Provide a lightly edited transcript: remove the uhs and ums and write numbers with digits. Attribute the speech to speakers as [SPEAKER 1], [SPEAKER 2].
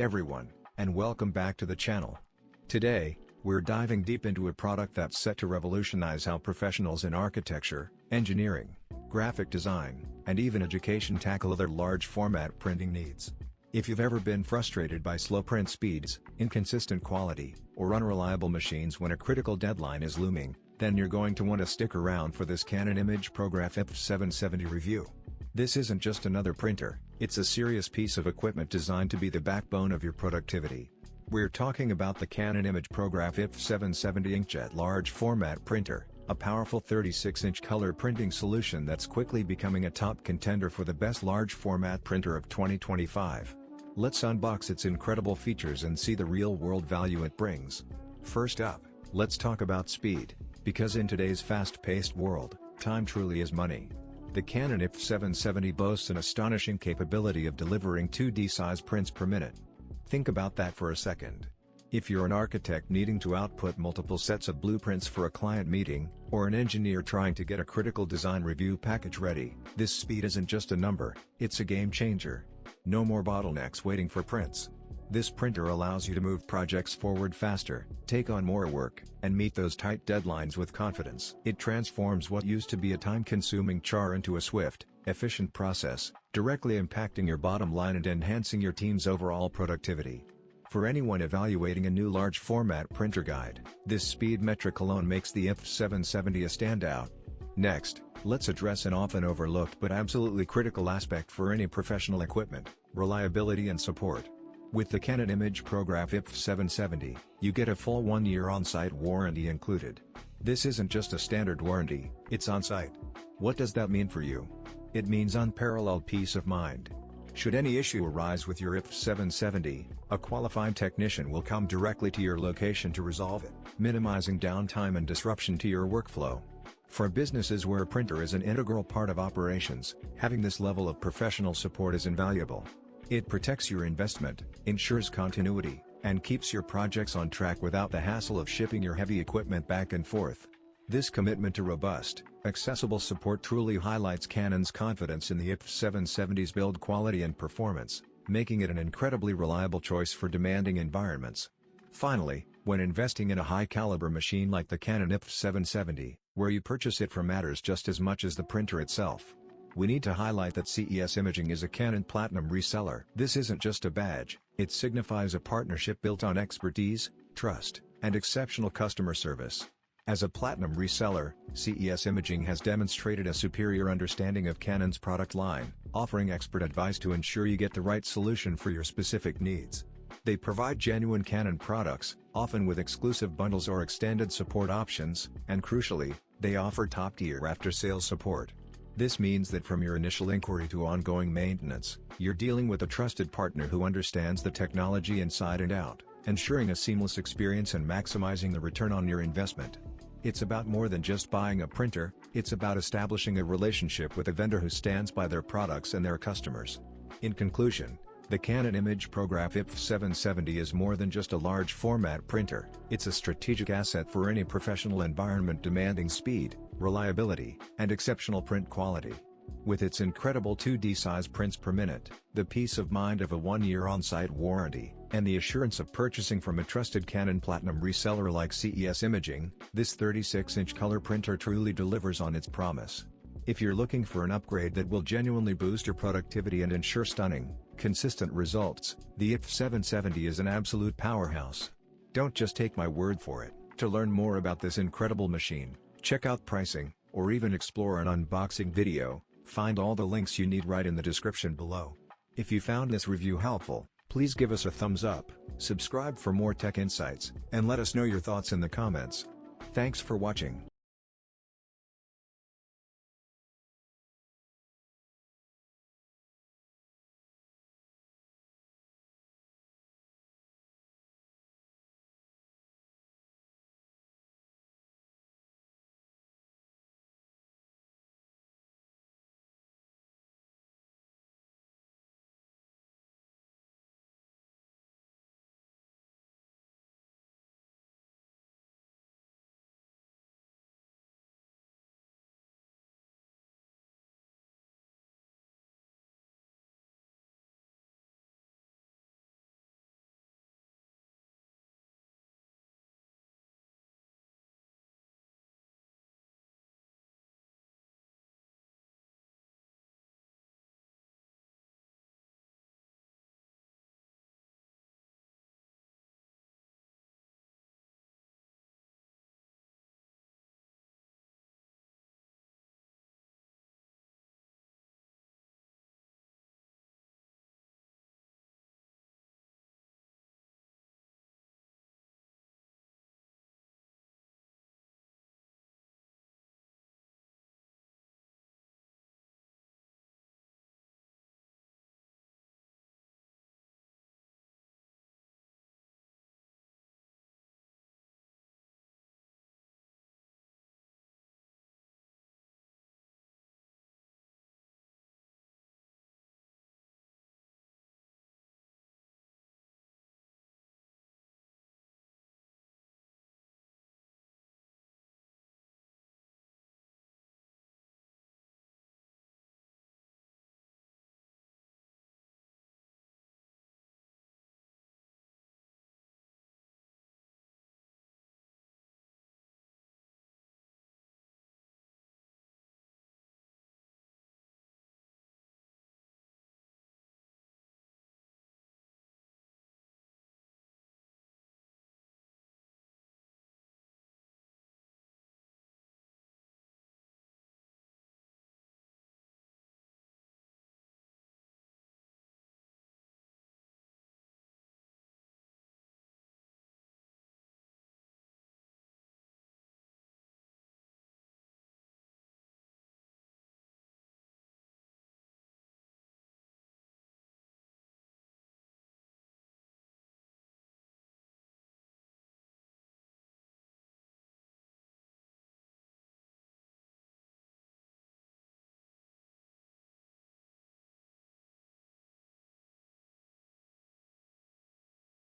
[SPEAKER 1] everyone, and welcome back to the channel. Today, we're diving deep into a product that's set to revolutionize how professionals in architecture, engineering, graphic design, and even education tackle their large format printing needs. If you've ever been frustrated by slow print speeds, inconsistent quality, or unreliable machines when a critical deadline is looming, then you're going to want to stick around for this Canon imagePROGRAF iPF770 review. This isn't just another printer, it's a serious piece of equipment designed to be the backbone of your productivity. We're talking about the Canon imagePROGRAF iPF770 Inkjet Large Format Printer, a powerful 36-inch color printing solution that's quickly becoming a top contender for the best large format printer of 2025. Let's unbox its incredible features and see the real-world value it brings. First up, let's talk about speed, because in today's fast-paced world, time truly is money. The Canon iPF770 boasts an astonishing capability of delivering 2D size prints per minute. Think about that for a second. If you're an architect needing to output multiple sets of blueprints for a client meeting, or an engineer trying to get a critical design review package ready, this speed isn't just a number, it's a game changer. No more bottlenecks waiting for prints. This printer allows you to move projects forward faster, take on more work, and meet those tight deadlines with confidence. It transforms what used to be a time-consuming chore into a swift, efficient process, directly impacting your bottom line and enhancing your team's overall productivity. For anyone evaluating a new large format printer guide, this speed metric alone makes the iPF770 a standout. Next, let's address an often overlooked but absolutely critical aspect for any professional equipment: reliability and support. With the Canon imagePROGRAF iPF770, you get a full 1-year on-site warranty included. This isn't just a standard warranty, it's on-site. What does that mean for you? It means unparalleled peace of mind. Should any issue arise with your iPF770, a qualified technician will come directly to your location to resolve it, minimizing downtime and disruption to your workflow. For businesses where a printer is an integral part of operations, having this level of professional support is invaluable. It protects your investment, ensures continuity, and keeps your projects on track without the hassle of shipping your heavy equipment back and forth. This commitment to robust, accessible support truly highlights Canon's confidence in the iPF770's build quality and performance, making it an incredibly reliable choice for demanding environments. Finally, when investing in a high-caliber machine like the Canon iPF770, where you purchase it from matters just as much as the printer itself. We need to highlight that CES Imaging is a Canon Platinum reseller. This isn't just a badge, it signifies a partnership built on expertise, trust, and exceptional customer service. As a Platinum reseller, CES Imaging has demonstrated a superior understanding of Canon's product line, offering expert advice to ensure you get the right solution for your specific needs. They provide genuine Canon products, often with exclusive bundles or extended support options, and crucially, they offer top-tier after-sales support. This means that from your initial inquiry to ongoing maintenance, you're dealing with a trusted partner who understands the technology inside and out, ensuring a seamless experience and maximizing the return on your investment. It's about more than just buying a printer, it's about establishing a relationship with a vendor who stands by their products and their customers. In conclusion, the Canon imagePROGRAF iPF770 is more than just a large format printer, it's a strategic asset for any professional environment demanding speed, reliability, and exceptional print quality. With its incredible 2D size prints per minute, the peace of mind of a 1-year on-site warranty, and the assurance of purchasing from a trusted Canon Platinum reseller like CES Imaging, this 36-inch color printer truly delivers on its promise. If you're looking for an upgrade that will genuinely boost your productivity and ensure stunning, consistent results, the iPF770 is an absolute powerhouse. Don't just take my word for it. To learn more about this incredible machine, check out pricing, or even explore an unboxing video, find all the links you need right in the description below. If you found this review helpful, please give us a thumbs up, subscribe for more tech insights, and let us know your thoughts in the comments. Thanks for watching.